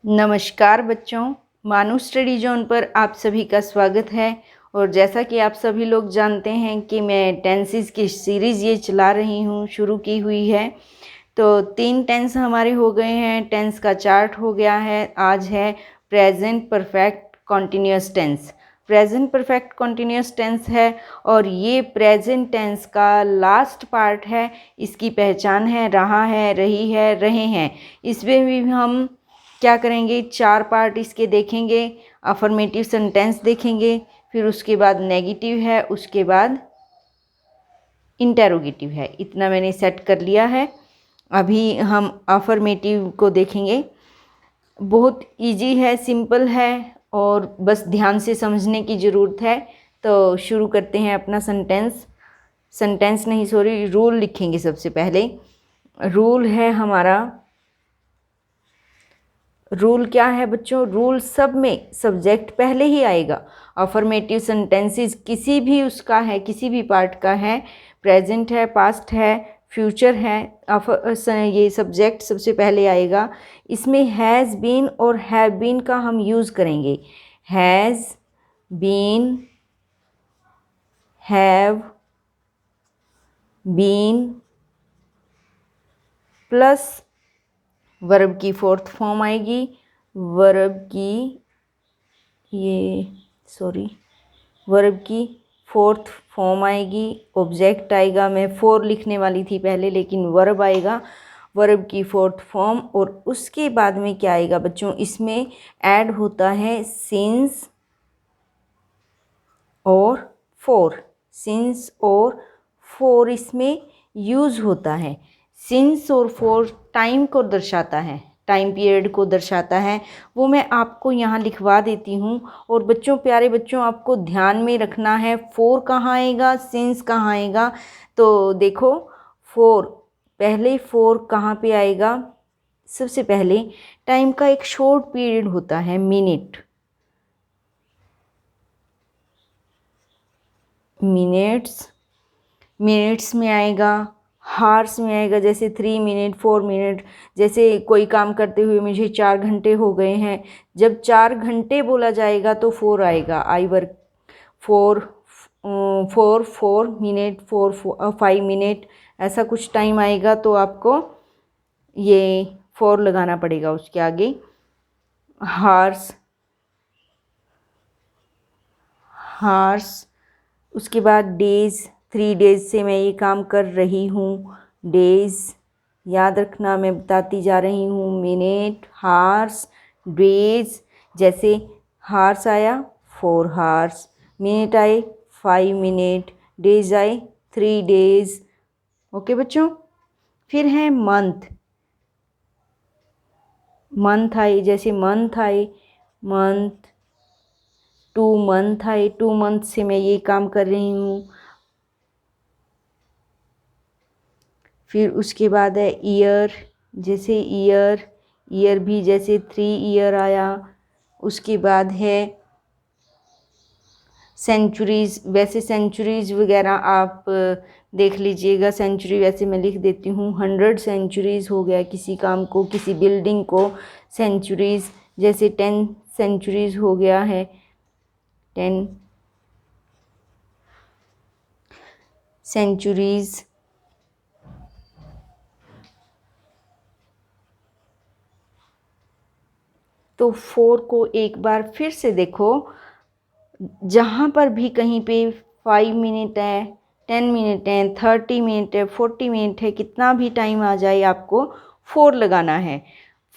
नमस्कार बच्चों, मानू स्टडी जोन पर आप सभी का स्वागत है। और जैसा कि आप सभी लोग जानते हैं कि मैं टेंसेस की सीरीज़ ये चला रही हूँ, शुरू की हुई है। तो 3 टेंस हमारे हो गए हैं, टेंस का चार्ट हो गया है। आज है present perfect continuous tense. Present perfect continuous tense है और ये प्रेजेंट टेंस का लास्ट पार्ट है। इसकी पहचान है रहा है, रही है, रहे हैं। इसमें भी हम क्या करेंगे, 4 पार्ट इसके देखेंगे। अफर्मेटिव सेंटेंस देखेंगे, फिर उसके बाद नेगेटिव है, उसके बाद इंटेरोगेटिव है। इतना मैंने सेट कर लिया है। अभी हम अफर्मेटिव को देखेंगे। बहुत इजी है, सिंपल है और बस ध्यान से समझने की ज़रूरत है। तो शुरू करते हैं अपना रूल लिखेंगे। सबसे पहले रूल है हमारा। रूल क्या है बच्चों? रूल सब में सब्जेक्ट पहले ही आएगा। अफर्मेटिव सेंटेंसेस किसी भी उसका है, किसी भी पार्ट का है, प्रेजेंट है, पास्ट है, फ्यूचर है, ये सब्जेक्ट सबसे पहले आएगा। इसमें हैज़ बीन और हैव बीन का हम यूज़ करेंगे। Has been, have been plus verb की फोर्थ फॉर्म आएगी। वर्ब की फोर्थ फॉर्म आएगी। ऑब्जेक्ट आएगा। मैं फोर लिखने वाली थी पहले, लेकिन वर्ब आएगा। वर्ब की फोर्थ फॉर्म। और उसके बाद में क्या आएगा बच्चों? इसमें ऐड होता है सिंस और फोर। सिंस और फोर इसमें यूज़ होता है। सिंस और फोर टाइम को दर्शाता है, टाइम पीरियड को दर्शाता है। वो मैं आपको यहाँ लिखवा देती हूँ। और बच्चों, प्यारे बच्चों, आपको ध्यान में रखना है फोर कहाँ आएगा, सिंस कहाँ आएगा। तो देखो, फोर कहाँ पे आएगा? सबसे पहले टाइम का एक शॉर्ट पीरियड होता है, मिनट्स में आएगा। हार्स में आएगा, जैसे 3 मिनट, 4 मिनट। जैसे कोई काम करते हुए मुझे 4 घंटे हो गए हैं, जब 4 घंटे बोला जाएगा तो 4 आएगा। आई वर्क 4 मिनट, 5 मिनट, ऐसा कुछ टाइम आएगा तो आपको ये 4 लगाना पड़ेगा उसके आगे। हार्स, उसके बाद डेज़, 3 डेज़ से मैं ये काम कर रही हूँ। डेज़ याद रखना, मैं बताती जा रही हूँ। Minute, hours, days. जैसे हार्स आया 4 हार्स, मिनट आए 5 मिनट, डेज़ आए 3 डेज़। ओके बच्चों। फिर है मंथ आए, जैसे मंथ आए, 2 मंथ आए, 2 मंथ से मैं ये काम कर रही हूँ। फिर उसके बाद है ईयर, जैसे ईयर भी जैसे 3 ईयर आया। उसके बाद है सेंचुरीज़। वैसे सेंचुरीज़ वगैरह आप देख लीजिएगा। सेंचुरी वैसे मैं लिख देती हूँ। 100 सेंचुरीज़ हो गया किसी काम को, किसी बिल्डिंग को सेंचुरीज़। जैसे 10 सेंचुरीज़ हो गया है, 10 सेंचुरीज़। तो 4 को एक बार फिर से देखो। जहाँ पर भी कहीं पे 5 मिनट है, 10 मिनट है, 30 मिनट है, 40 मिनट है, कितना भी टाइम आ जाए, आपको 4 लगाना है।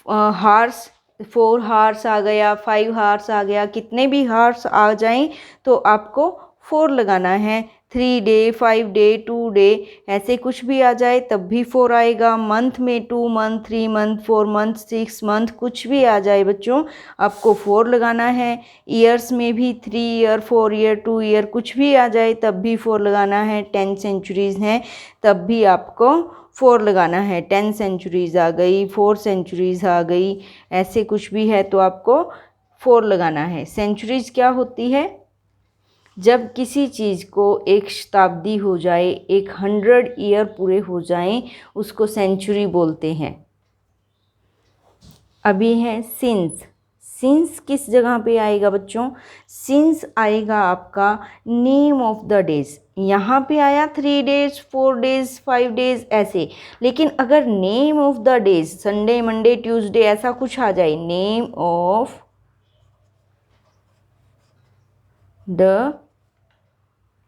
हार्स, 4 हार्स आ गया, 5 हार्स आ गया, कितने भी हार्स आ जाएं तो आपको 4 लगाना है। 3 डे, 5 डे, 2 डे, ऐसे कुछ भी आ जाए तब भी 4 आएगा। मंथ में 2 मंथ, 3 मंथ, 4 मंथ, 6 मंथ, कुछ भी आ जाए बच्चों, आपको 4 लगाना है। ईयर्स में भी 3 ईयर, 4 ईयर, 2 ईयर, कुछ भी आ जाए तब भी 4 लगाना है। 10 सेंचुरीज़ हैं तब भी आपको 4 लगाना है। 10 सेंचुरीज़ आ गई, 4 सेंचुरीज़ आ गई, ऐसे कुछ भी है तो आपको 4 लगाना है। सेंचुरीज़ क्या होती है? जब किसी चीज़ को एक शताब्दी हो जाए, 100 ईयर पूरे हो जाएं, उसको सेंचुरी बोलते हैं। अभी है सिंस। सिंस किस जगह पे आएगा बच्चों? सिंस आएगा आपका नेम ऑफ द डेज। यहाँ पे आया 3 डेज, 4 डेज, 5 डेज ऐसे, लेकिन अगर name of the days Sunday, Monday, Tuesday ऐसा कुछ आ जाए, name of the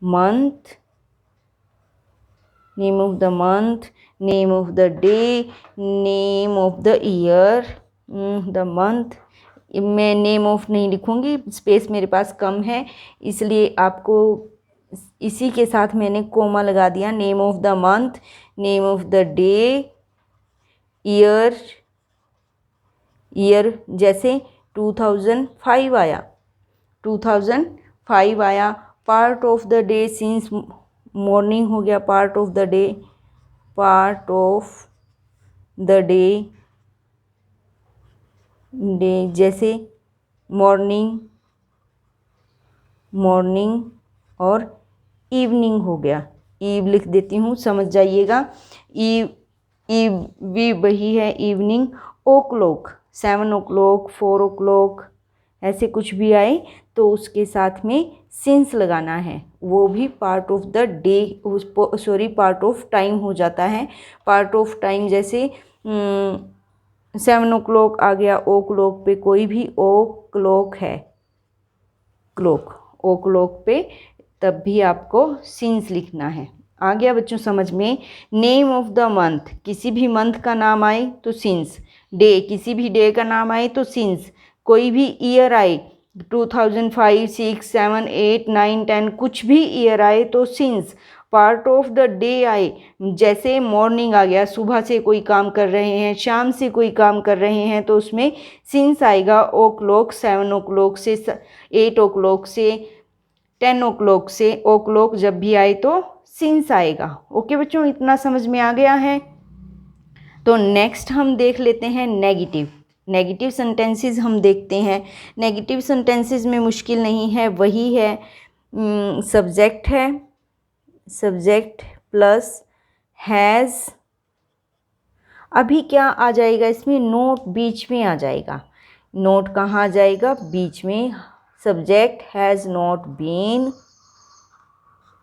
month, name of the month, name of the day, name of the year, the month. मैं नेम ऑफ नहीं लिखूंगी, स्पेस मेरे पास कम है, इसलिए आपको इसी के साथ मैंने कोमा लगा दिया। Name of the month, name of the day, year, year जैसे 2005 आया, 2005 आया। Part of the day since morning हो गया, part of the day, part of the day, day जैसे मॉर्निंग, मॉर्निंग और इवनिंग हो गया। ईव लिख देती हूँ, समझ जाइएगा। ईव, ईव भी वही है इवनिंग। ओ क्लॉक 7 o'clock, 4 o'clock ऐसे कुछ भी आए तो उसके साथ में सिंस लगाना है, वो भी part of the day, sorry part of time हो जाता है। पार्ट ऑफ टाइम जैसे 7 o'clock आ गया, ओ क्लॉक पे कोई भी ओ क्लॉक है, क्लॉक, ओ क्लॉक पे, तब भी आपको सिंस लिखना है। आ गया बच्चों समझ में? नेम ऑफ द मंथ, किसी भी मंथ का नाम आए तो सिंस, डे किसी भी डे का नाम आए तो सिंस, कोई भी ईयर आए 2005, 6, 7, 8, 9, 10 कुछ भी ईयर आए तो since. Part of the day आए, जैसे मॉर्निंग आ गया, सुबह से कोई काम कर रहे हैं, शाम से कोई काम कर रहे हैं तो उसमें सिंस आएगा। ओ क्लॉक 7 o'clock से 8 o'clock से 10 o'clock से, ओ क्लॉक जब भी आए तो सिंस आएगा। ओके बच्चों, इतना समझ में आ गया है? तो नेक्स्ट हम देख लेते हैं नेगेटिव। नेगेटिव सेंटेंसेस हम देखते हैं। नेगेटिव सेंटेंसेस में मुश्किल नहीं है, वही है सब्जेक्ट है, सब्जेक्ट प्लस हैज़। अभी क्या आ जाएगा इसमें? नोट बीच में आ जाएगा। नोट कहाँ आ जाएगा? बीच में। सब्जेक्ट हैज़ नॉट बीन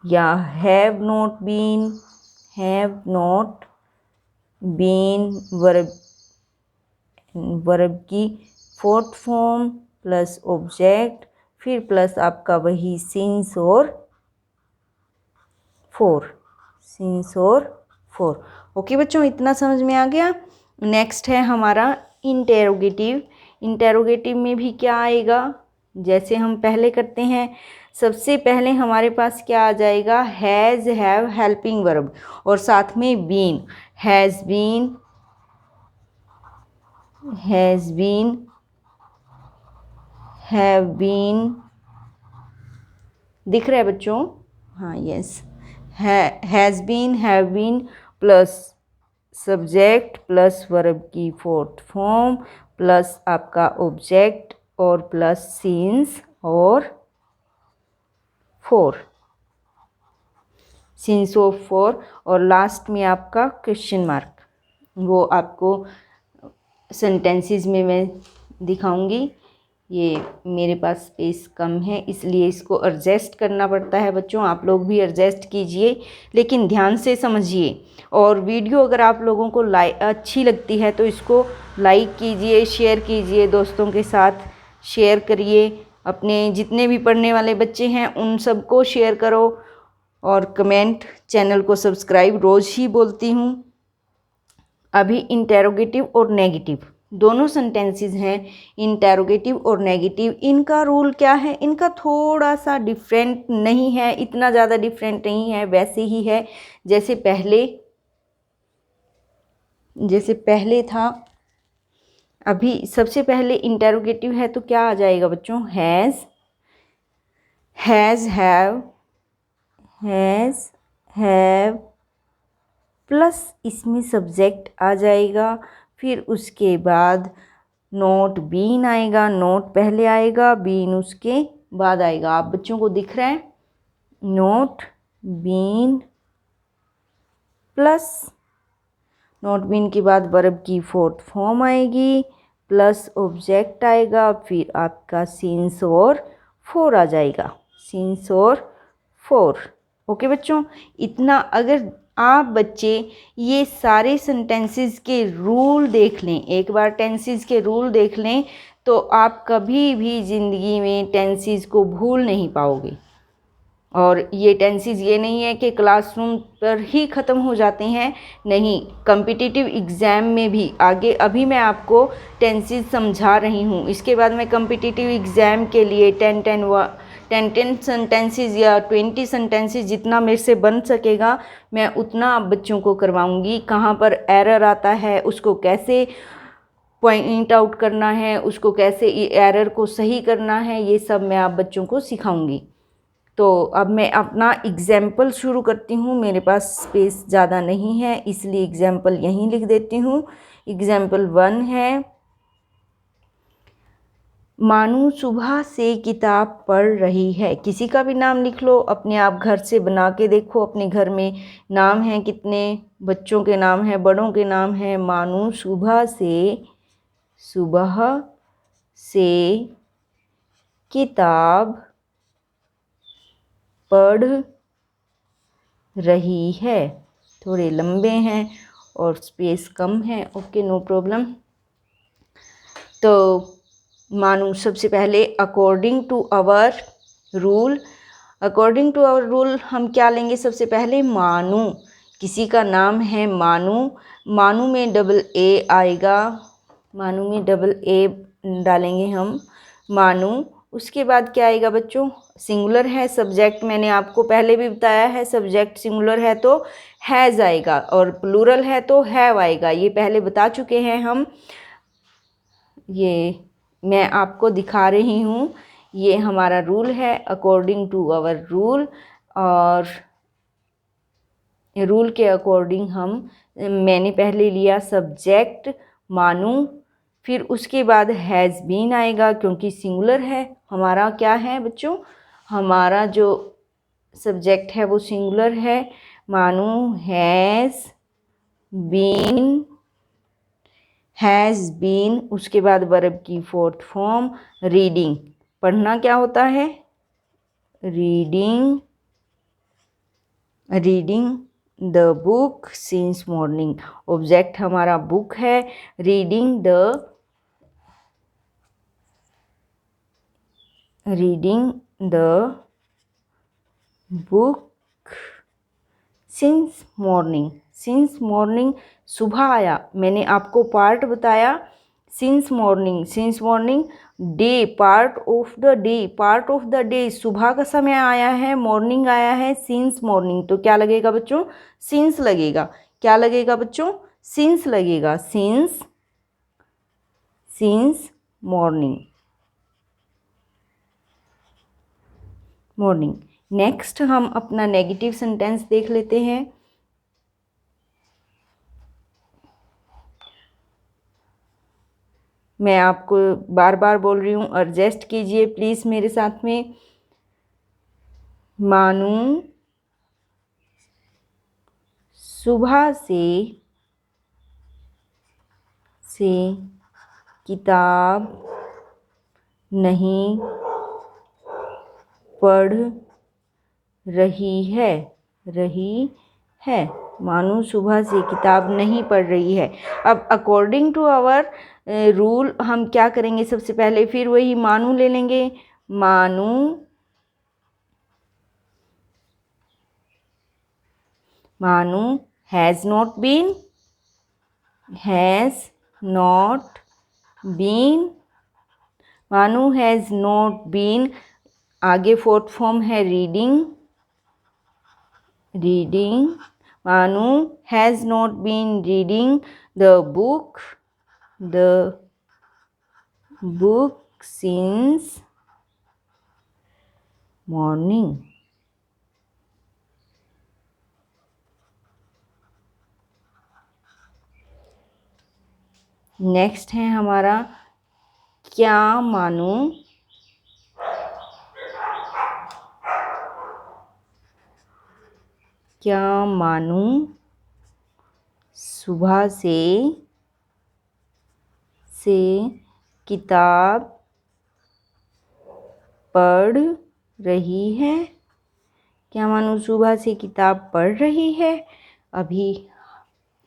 या have not been, have not been verb, verb की फोर्थ फॉर्म प्लस ऑब्जेक्ट, फिर प्लस आपका वही सिंस और फोर, सिंस और फोर। ओके बच्चों, इतना समझ में आ गया? नेक्स्ट है हमारा इंटेरोगेटिव। इंटेरोगेटिव में भी क्या आएगा? जैसे हम पहले करते हैं, सबसे पहले हमारे पास क्या आ जाएगा? हैज़, हैव, हेल्पिंग वर्ब और साथ में been. Has been, has been, have been, दिख रहा है बच्चों? हाँ, yes. Has been, have been plus subject plus verb की फोर्थ फॉर्म प्लस आपका ऑब्जेक्ट और प्लस सिंस और फोर, सिंस ऑफ फोर, और लास्ट में आपका क्वेश्चन मार्क। वो आपको सेंटेंसेस में मैं दिखाऊंगी। ये मेरे पास स्पेस कम है इसलिए इसको एडजस्ट करना पड़ता है बच्चों, आप लोग भी एडजस्ट कीजिए, लेकिन ध्यान से समझिए। और वीडियो अगर आप लोगों को अच्छी लगती है तो इसको लाइक कीजिए, शेयर कीजिए, दोस्तों के साथ शेयर करिए, अपने जितने भी पढ़ने वाले बच्चे हैं उन सबको शेयर करो, और कमेंट, चैनल को सब्सक्राइब रोज़ ही बोलती हूँ। अभी इंटेरोगेटिव और नेगेटिव दोनों सेंटेंसेस हैं, इंटेरोगेटिव और नेगेटिव। इनका रूल क्या है? इनका थोड़ा सा डिफरेंट नहीं है, इतना ज़्यादा डिफरेंट नहीं है, वैसे ही है जैसे पहले था। अभी सबसे पहले इंटेरोगेटिव है तो क्या आ जाएगा बच्चों? Has, has, have, has, have plus इसमें सब्जेक्ट आ जाएगा, फिर उसके बाद नॉट बीन आएगा, नॉट पहले आएगा, बीन उसके बाद आएगा। आप बच्चों को दिख रहा है? Not been plus not been के बाद वर्ब की फोर्थ फॉर्म आएगी प्लस ऑब्जेक्ट आएगा, फिर आपका सिंस और फोर आ जाएगा, सिंस और फोर। ओके बच्चों, इतना अगर आप बच्चे ये सारे सेंटेंसेस के रूल देख लें, एक बार टेंसेस के रूल देख लें, तो आप कभी भी ज़िंदगी में टेंसेस को भूल नहीं पाओगे। और ये टेंसेस ये नहीं है कि क्लासरूम पर ही ख़त्म हो जाते हैं, नहीं, कम्पिटिटिव एग्ज़ाम में भी आगे अभी मैं आपको टेंसेस समझा रही हूँ, इसके बाद मैं कम्पिटिटिव एग्ज़ाम के लिए 10 सेंटेंसेस या 20 सेंटेंसेस जितना मेरे से बन सकेगा मैं उतना आप बच्चों को करवाऊँगी। कहाँ पर एरर आता है उसको कैसे पॉइंट आउट करना है, उसको कैसे एरर को सही करना है, ये सब मैं आप बच्चों को सिखाऊंगी। तो अब मैं अपना एग्ज़ाम्पल शुरू करती हूँ। मेरे पास स्पेस ज़्यादा नहीं है, इसलिए एग्ज़ाम्पल यहीं लिख देती हूँ। एग्ज़ाम्पल 1 है, मानू सुबह से किताब पढ़ रही है। किसी का भी नाम लिख लो, अपने आप घर से बना के देखो, अपने घर में नाम हैं कितने, बच्चों के नाम हैं, बड़ों के नाम हैं। मानू सुबह से किताब पढ़ रही है। थोड़े लंबे हैं और स्पेस कम है, ओके नो प्रॉब्लम। तो मानू सबसे पहले according to our rule, according to our rule हम क्या लेंगे, सबसे पहले मानू, किसी का नाम है मानू, मानू में डबल ए आएगा, मानू में डबल ए डालेंगे हम, मानू। उसके बाद क्या आएगा बच्चों, सिंगुलर है, सब्जेक्ट मैंने आपको पहले भी बताया है, सब्जेक्ट सिंगुलर है तो हैज़ आएगा और प्लूरल है तो हैव आएगा, ये पहले बता चुके हैं हम। ये मैं आपको दिखा रही हूँ, ये हमारा रूल है, अकॉर्डिंग टू आवर रूल। और रूल के अकॉर्डिंग मैंने पहले लिया सब्जेक्ट मानू, फिर उसके बाद हैज़ बीन आएगा क्योंकि सिंगुलर है हमारा। क्या है बच्चों, हमारा जो सब्जेक्ट है वो सिंगुलर है, मानू हैज़ बीन, उसके बाद वर्ब की फोर्थ फॉर्म रीडिंग, पढ़ना क्या होता है, reading the book since morning, object हमारा बुक है, reading the book since morning सुबह आया, मैंने आपको पार्ट बताया, since morning day, part of the day, सुबह का समय आया है, मॉर्निंग आया है, सिंस मॉर्निंग, तो क्या लगेगा बच्चों, सिंस लगेगा। क्या लगेगा बच्चों, सिंस लगेगा, सिंस मॉर्निंग। नेक्स्ट हम अपना नेगेटिव सेंटेंस देख लेते हैं। मैं आपको बार बार बोल रही हूँ, एडजस्ट कीजिए प्लीज़ मेरे साथ में। मानू सुबह से किताब नहीं पढ़ रही है, मानू सुबह से किताब नहीं पढ़ रही है। अब अकॉर्डिंग टू आवर रूल हम क्या करेंगे, सबसे पहले फिर वही मानू ले लेंगे, मानू हैज़ नॉट बीन, आगे फोर्थ फॉर्म है reading, Manu has not been reading the book since morning. Next है हमारा क्या सुबह से किताब पढ़ रही है। क्या मानू सुबह से किताब पढ़ रही है। अभी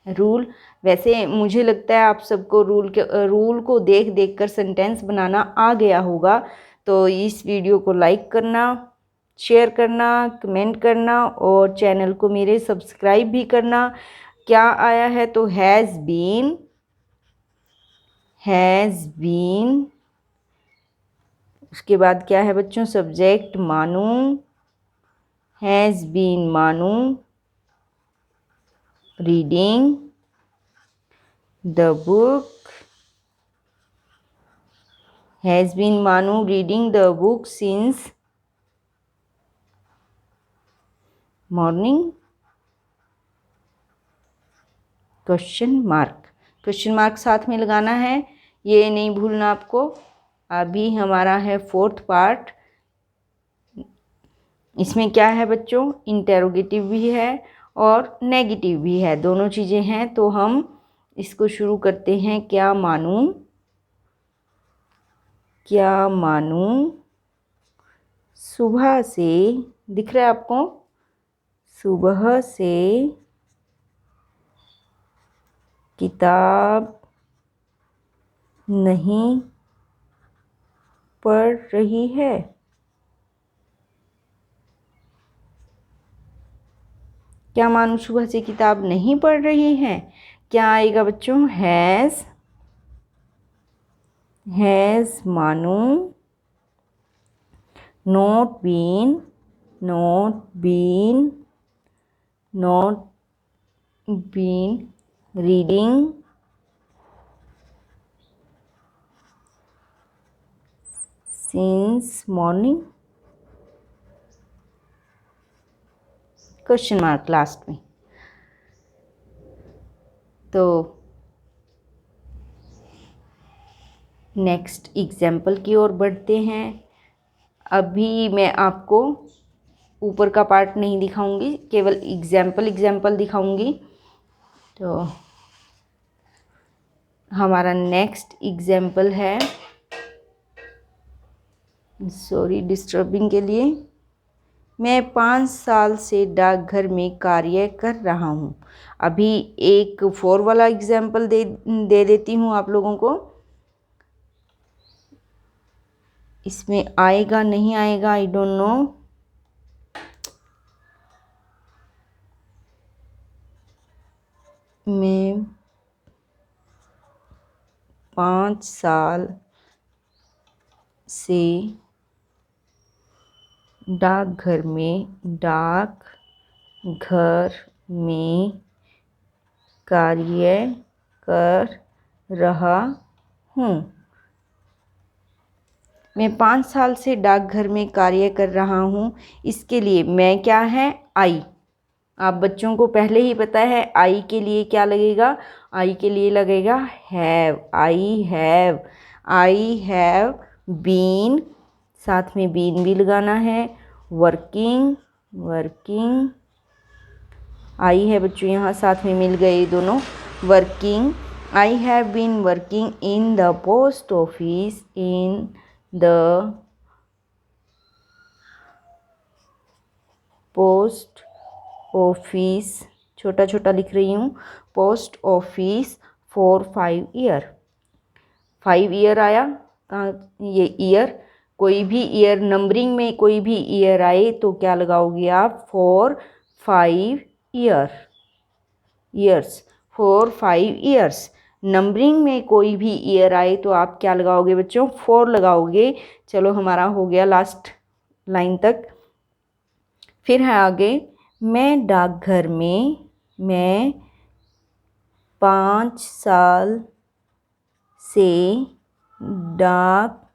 रूल, वैसे मुझे लगता है आप सबको रूल को देख देख कर सेंटेंस बनाना आ गया होगा। तो इस वीडियो को लाइक करना, शेयर करना, कमेंट करना और चैनल को मेरे सब्सक्राइब भी करना। क्या आया है तो हैज़ बीन। उसके बाद क्या है बच्चों, subject Manu, has been Manu reading the book, has been Manu reading the book since morning. Question mark साथ में लगाना है, ये नहीं भूलना आपको। अभी हमारा है फोर्थ पार्ट। इसमें क्या है बच्चों, इंटेरोगेटिव भी है और नेगेटिव भी है, दोनों चीज़ें हैं। तो हम इसको शुरू करते हैं। क्या मानू सुबह से, दिख रहा है आपको, सुबह से किताब नहीं पढ़ रही है। क्या मानू सुबह से किताब नहीं पढ़ रही है। क्या आएगा बच्चों, has Manu not been reading since morning. Question mark last में। तो नेक्स्ट एग्जाम्पल की ओर बढ़ते हैं। अभी मैं आपको ऊपर का पार्ट नहीं दिखाऊंगी, केवल एग्जाम्पल दिखाऊंगी। तो हमारा नेक्स्ट एग्जाम्पल है, सॉरी डिस्टर्बिंग के लिए। मैं 5 साल से डाकघर में कार्य कर रहा हूँ। अभी एक 4 वाला एग्जाम्पल दे देती हूँ आप लोगों को। इसमें आएगा नहीं आएगा आई डोंट नो। मैं 5 साल से डाकघर में कार्य कर रहा हूँ। मैं 5 साल से डाकघर में कार्य कर रहा हूँ। इसके लिए मैं क्या है, आई। आप बच्चों को पहले ही पता है आई के लिए क्या लगेगा, आई के लिए लगेगा हैव। आई हैव बीन, साथ में बीन भी लगाना है। वर्किंग आई है बच्चों, यहाँ साथ में मिल गए दोनों। Working, I have been working in the post office, post office, छोटा छोटा लिख रही हूँ, post office for 5 year. 5 year आया कहाँ, ये ईयर, कोई भी ईयर नंबरिंग में कोई भी ईयर आए तो क्या लगाओगे आप, for 5 years, for 5 years. Numbering में कोई भी ईयर आए तो आप क्या लगाओगे बच्चों, 4 लगाओगे। चलो हमारा हो गया लास्ट लाइन तक। फिर है आगे, मैं डाकघर में, मैं 5 साल से डाकघर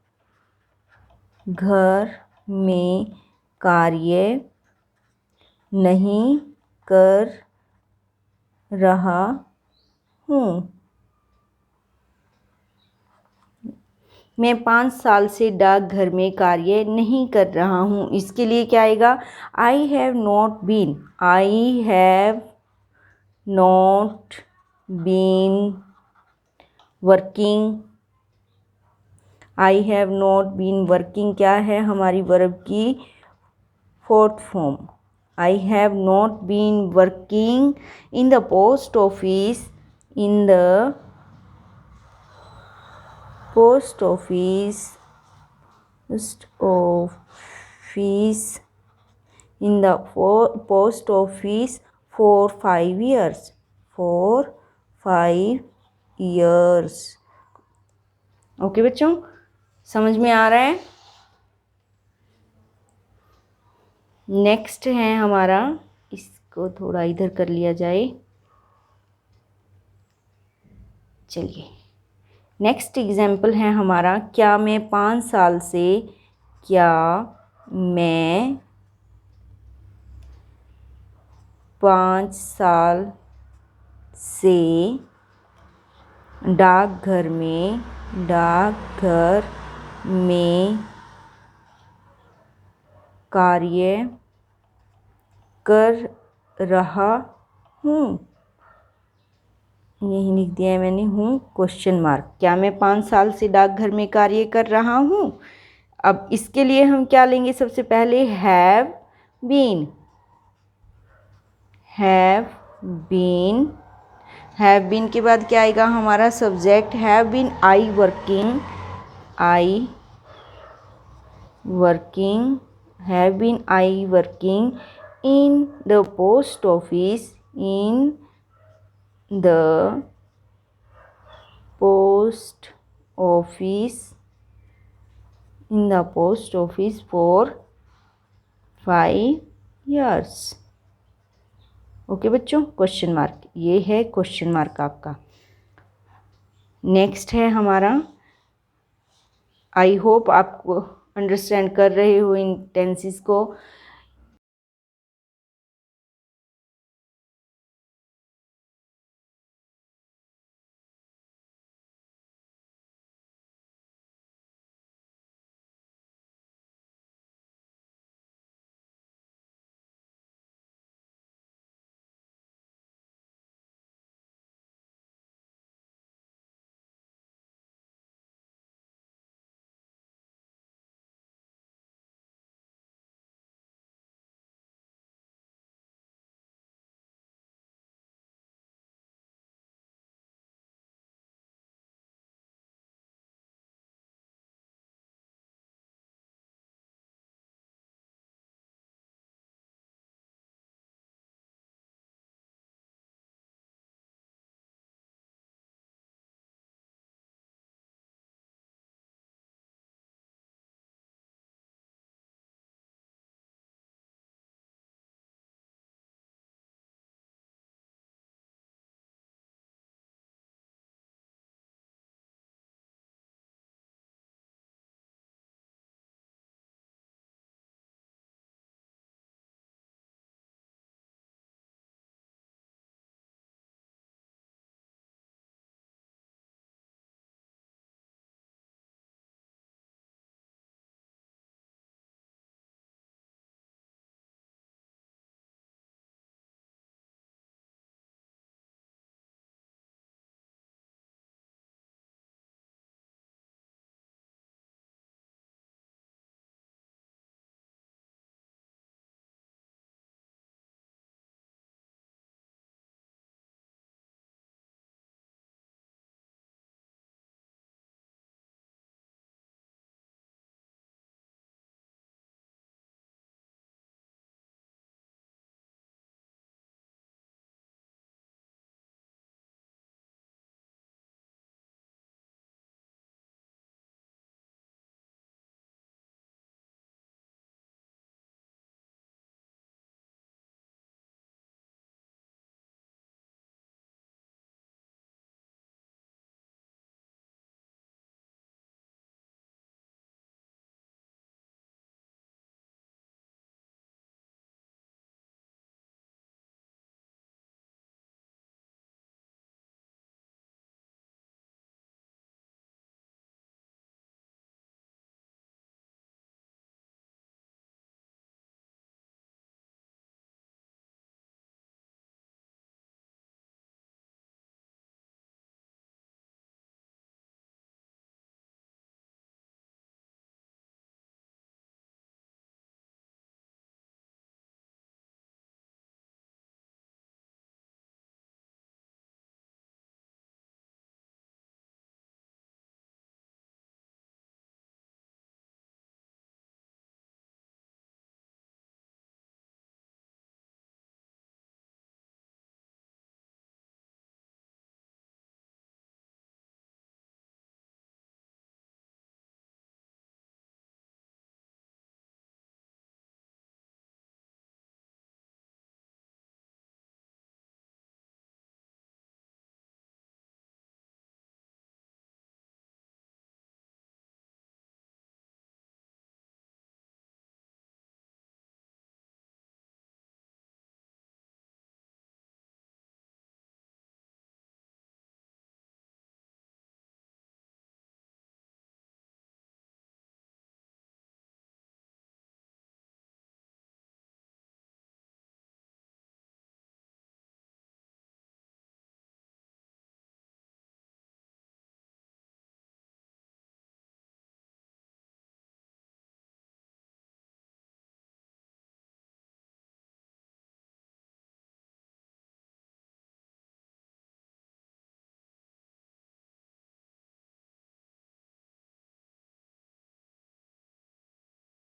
में कार्य नहीं कर रहा हूँ। मैं 5 साल से डाकघर में कार्य नहीं कर रहा हूँ। इसके लिए क्या आएगा, I have not been working I have not been working क्या है हमारी वर्ब की fourth form. I have not been working in the post office in the post office in the post office for 5 years. For 5 years. Okay बच्चों, समझ में आ रहा है। Next है हमारा, इसको थोड़ा इधर कर लिया जाए। चलिए, नेक्स्ट एग्जाम्पल है हमारा, क्या मैं 5 साल से, क्या मैं 5 साल से डाकघर में कार्य कर रहा हूँ। यही लिख दिया है मैंने, हूँ क्वेश्चन मार्क। क्या मैं 5 साल से डाकघर में कार्य कर रहा हूँ। अब इसके लिए हम क्या लेंगे, सबसे पहले हैव बीन। हैव बीन के बाद क्या आएगा हमारा subject, have been I working, have been I working in the post office, in the post office for 5 years। Okay बच्चों, क्वेश्चन मार्क, ये है क्वेश्चन मार्क आपका। नेक्स्ट है हमारा, आई होप आपको अंडरस्टैंड कर रहे हो इन टेंसेस को।